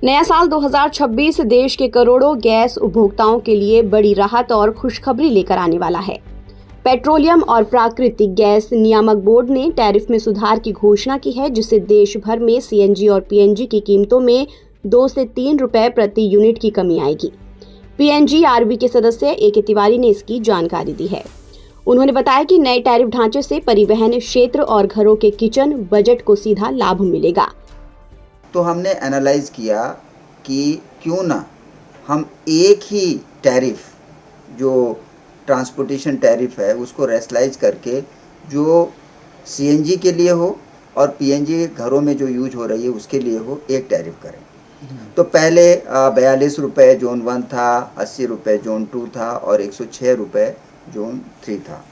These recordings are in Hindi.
नया साल 2026 देश के करोड़ों गैस उपभोक्ताओं के लिए बड़ी राहत और खुशखबरी लेकर आने वाला है। पेट्रोलियम और प्राकृतिक गैस नियामक बोर्ड ने टैरिफ में सुधार की घोषणा की है, जिससे देश भर में सीएनजी और पीएनजी की कीमतों में 2 से 3 रुपए प्रति यूनिट की कमी आएगी। पीएनजीआरबी के सदस्य ए.के. तिवारी ने इसकी जानकारी दी है। उन्होंने बताया कि नए टैरिफ ढांचे से परिवहन क्षेत्र और घरों के किचन बजट को सीधा लाभ मिलेगा। तो हमने एनालाइज किया कि क्यों ना हम एक ही टैरिफ जो ट्रांसपोर्टेशन टैरिफ है उसको रेशलाइज करके जो सीएनजी के लिए हो और पीएनजी घरों में जो यूज हो रही है उसके लिए हो, एक टैरिफ करें। तो पहले 42 रुपये जोन 1 था, 80 रुपये जोन 2 था और 106 रुपये जोन 3 था।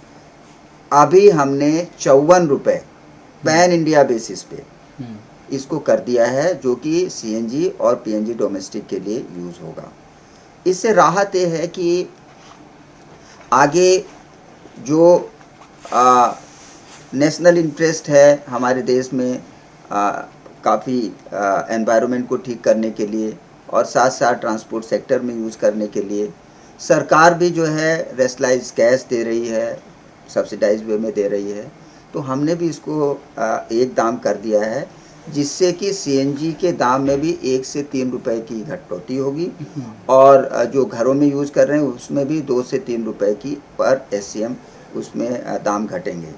अभी हमने 54 रुपये पैन इंडिया बेसिस पे इसको कर दिया है, जो कि सीएनजी और पीएनजी डोमेस्टिक के लिए यूज़ होगा। इससे राहत ये है कि आगे जो नेशनल इंटरेस्ट है हमारे देश में काफ़ी एनवायरनमेंट को ठीक करने के लिए और साथ साथ ट्रांसपोर्ट सेक्टर में यूज़ करने के लिए सरकार भी जो है रेशलाइज गैस दे रही है, सब्सिडाइज वे में दे रही है। तो हमने भी इसको एक दाम कर दिया है, जिससे कि सीएनजी के दाम में भी 1 से 3 रुपए की घटौती होगी और जो घरों में यूज़ कर रहे हैं उसमें भी 2 से 3 रुपए की पर एससीएम उसमें दाम घटेंगे।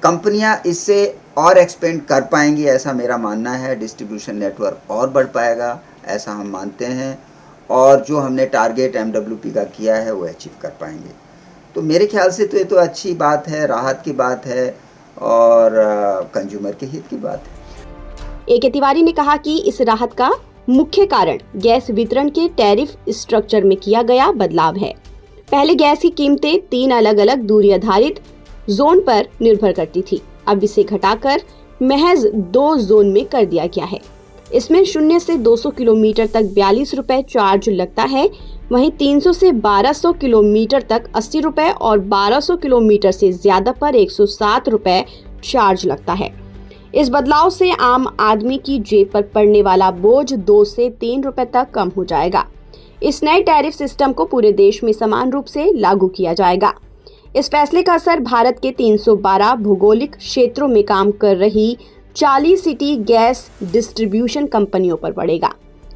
कंपनियां इससे और एक्सपेंड कर पाएंगी, ऐसा मेरा मानना है। डिस्ट्रीब्यूशन नेटवर्क और बढ़ पाएगा, ऐसा हम मानते हैं, और जो हमने टारगेट एमडब्ल्यूपी का किया है वो अचीव कर पाएंगे। तो मेरे ख्याल से तो ये तो अच्छी बात है, राहत की बात है और कंज्यूमर के हित की बात है। ए.के. तिवारी ने कहा कि इस राहत का मुख्य कारण गैस वितरण के टैरिफ स्ट्रक्चर में किया गया बदलाव है। पहले गैस की कीमतें 3 अलग अलग दूरी आधारित जोन पर निर्भर करती थी, अब इसे घटाकर महज 2 जोन में कर दिया गया है। इसमें 0 से 200 किलोमीटर तक 42 रुपए चार्ज लगता है, वहीं 300 से 1200 किलोमीटर तक 80 रुपए और 1200 किलोमीटर से ज्यादा पर 107 रुपए चार्ज लगता है। इस बदलाव से आम आदमी की जेब पर पड़ने वाला बोझ 2 से 3 रुपए तक कम हो जाएगा। इस नए टैरिफ सिस्टम को पूरे देश में समान रूप से लागू किया जाएगा। इस फैसले का असर भारत के 312 भौगोलिक क्षेत्रों में काम कर रही 40 सिटी गैस डिस्ट्रीब्यूशन कंपनियों पर पड़ेगा।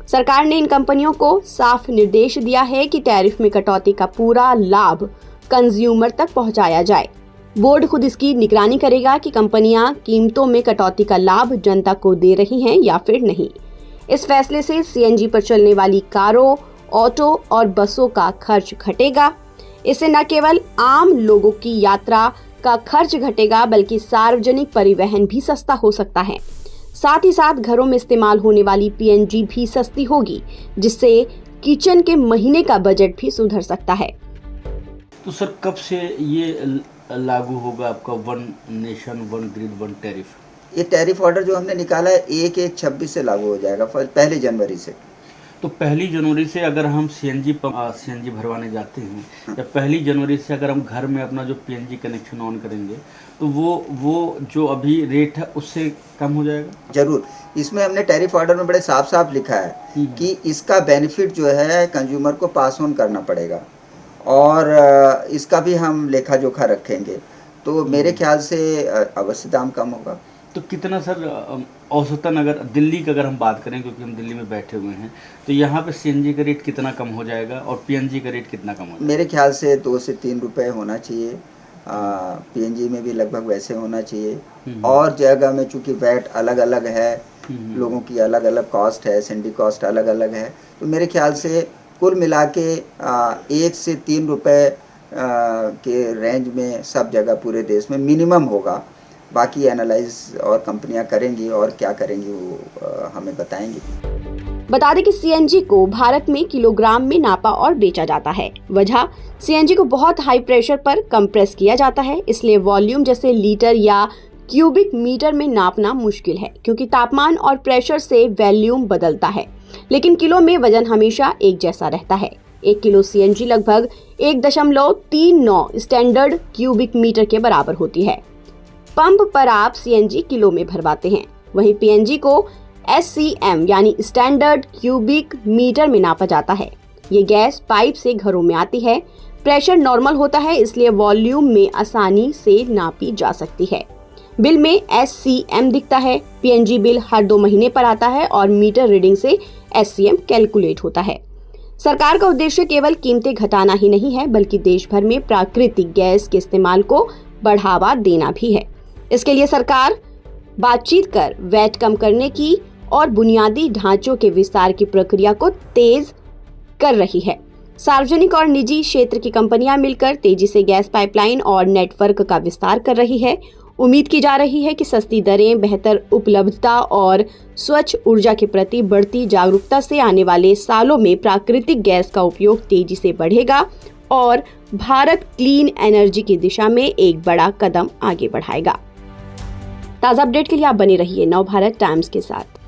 सरकार ने इन कंपनियों को साफ निर्देश दिया है कि टैरिफ में कटौती का पूरा लाभ कंज्यूमर तक पहुंचाया जाए। बोर्ड खुद इसकी निगरानी करेगा कि कंपनियां कीमतों में कटौती का लाभ जनता को दे रही हैं या फिर नहीं। इस फैसले से सीएनजी पर चलने वाली कारों, ऑटो और बसों का खर्च घटेगा। इससे न केवल आम लोगों की यात्रा का खर्च घटेगा, बल्कि सार्वजनिक परिवहन भी सस्ता हो सकता है। साथ ही साथ घरों में इस्तेमाल होने वाली पीएनजी भी सस्ती होगी, जिससे किचन के महीने का बजट भी सुधर सकता है। तो सर, कब से ये लागू होगा आपका 1 नेशन 1 ग्रिड 1 टैरिफ? ये टैरिफ ऑर्डर जो हमने निकाला है 1/1/26 से लागू हो जाएगा, 1 जनवरी से। तो 1 जनवरी से अगर हम सीएनजी भरवाने जाते हैं या 1 जनवरी से अगर हम घर में अपना जो पीएनजी कनेक्शन ऑन करेंगे तो वो जो अभी रेट है उससे कम हो जाएगा? जरूर। इसमें हमने टैरिफ ऑर्डर में बड़े साफ साफ लिखा है कि इसका बेनिफिट जो है कंज्यूमर को पास ऑन करना पड़ेगा और इसका भी हम लेखा जोखा रखेंगे। तो मेरे ख्याल से अवश्य दाम कम होगा। तो कितना सर औसतन, अगर दिल्ली की अगर हम बात करें, क्योंकि हम दिल्ली में बैठे हुए हैं, तो यहाँ पे सीएनजी का रेट कितना कम हो जाएगा और पीएनजी का रेट कितना कम हो जाएगा? मेरे ख्याल से 2 से 3 रुपए होना चाहिए। पीएनजी में भी लगभग वैसे होना चाहिए। और जगह में चूंकि वैट अलग अलग है, लोगों की अलग अलग कॉस्ट है, सेंडी कॉस्ट अलग अलग है, तो मेरे ख्याल से कुल मिला के 1 से 3 रुपए के रेंज में सब जगह पूरे देश में मिनिमम होगा। बाकी एनालाइज और कंपनियां करेंगी और क्या करेंगी वो हमें बताएंगी। बता दें कि सीएनजी को भारत में किलोग्राम में नापा और बेचा जाता है। वजह, सीएनजी को बहुत हाई प्रेशर पर कंप्रेस किया जाता है, इसलिए वॉल्यूम जैसे लीटर या क्यूबिक मीटर में नापना मुश्किल है, क्योंकि तापमान और प्रेशर से वॉल्यूम बदलता है। लेकिन किलो में वजन हमेशा एक जैसा रहता है। 1 किलो सीएनजी लगभग 1.39 स्टैंडर्ड क्यूबिक मीटर के बराबर होती है। पंप पर आप सीएनजी किलो में भरवाते हैं, वहीं पीएनजी को SCM यानी स्टैंडर्ड क्यूबिक मीटर में नापा जाता है। ये गैस पाइप से घरों में आती है। प्रेशर नॉर्मल होता है, इसलिए वॉल्यूम में आसानी से नापी जा सकती है। बिल में SCM दिखता है। PNG बिल हर 2 महीने पर आता है और मीटर रीडिंग से SCM कैलकुलेट होता है। सरकार का उद्देश्य केवल कीमतें घटाना ही नहीं है, बल्कि देश भर में प्राकृतिक गैस के इस्तेमाल को बढ़ावा देना भी है। इसके लिए सरकार बातचीत कर वैट कम करने की और बुनियादी ढांचों के विस्तार की प्रक्रिया को तेज कर रही है। सार्वजनिक और निजी क्षेत्र की कंपनियां मिलकर तेजी से गैस पाइपलाइन और नेटवर्क का विस्तार कर रही है। उम्मीद की जा रही है कि सस्ती दरें, बेहतर उपलब्धता और स्वच्छ ऊर्जा के प्रति बढ़ती जागरूकता से आने वाले सालों में प्राकृतिक गैस का उपयोग तेजी से बढ़ेगा और भारत क्लीन एनर्जी की दिशा में एक बड़ा कदम आगे बढ़ाएगा। ताज़ा अपडेट के लिए आप बने रहिए नवभारत टाइम्स के साथ।